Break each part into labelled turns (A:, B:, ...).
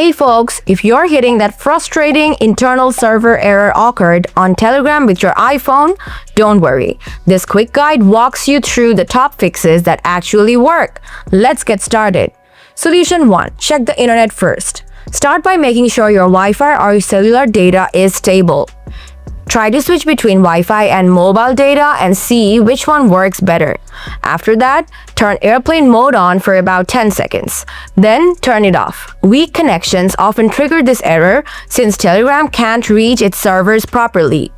A: Hey folks, if you're hitting that frustrating internal server error occurred on Telegram with your iPhone, don't worry. This quick guide walks you through the top fixes that actually work. Let's get started. Solution 1. Check the internet first. Start by making sure your Wi-Fi or your cellular data is stable. Try to switch between Wi-Fi and mobile data and see which one works better. After that, turn airplane mode on for about 10 seconds. Then turn it off. Weak connections often trigger this error since Telegram can't reach its servers properly.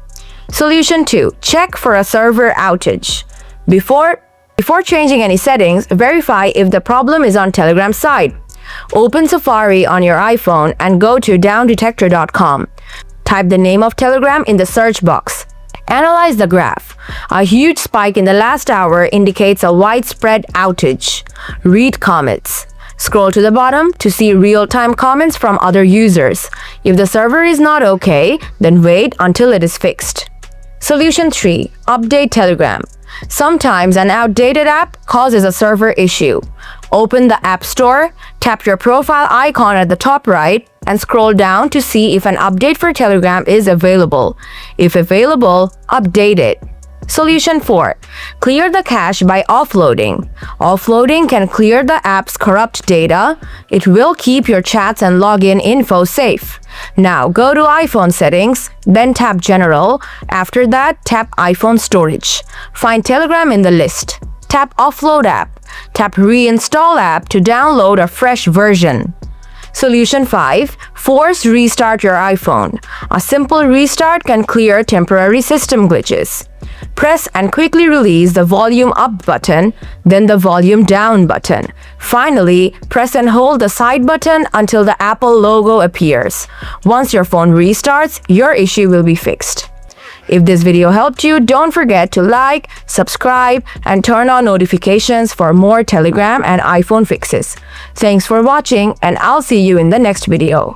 A: Solution 2. Check for a server outage. Before changing any settings, verify if the problem is on Telegram's side. Open Safari on your iPhone and go to downdetector.com. Type the name of Telegram in the search box. Analyze the graph. A huge spike in the last hour indicates a widespread outage. Read comments. Scroll to the bottom to see real-time comments from other users. If the server is not okay, then wait until it is fixed. Solution 3. Update Telegram. Sometimes an outdated app causes a server issue. Open the App Store, tap your profile icon at the top right, and scroll down to see if an update for Telegram is available. If available, update it. Solution 4. Clear the cache by offloading. Offloading can clear the app's corrupt data. It will keep your chats and login info safe. Now go to iPhone settings, then tap General. After that, tap iPhone storage. Find Telegram in the list. Tap Offload app. Tap Reinstall app to download a fresh version. Solution 5. Force restart your iPhone. A simple restart can clear temporary system glitches. Press and quickly release the volume up button, then the volume down button. Finally, press and hold the side button until the Apple logo appears. Once your phone restarts, your issue will be fixed. If this video helped you, don't forget to like, subscribe, and turn on notifications for more Telegram and iPhone fixes. Thanks for watching, and I'll see you in the next video.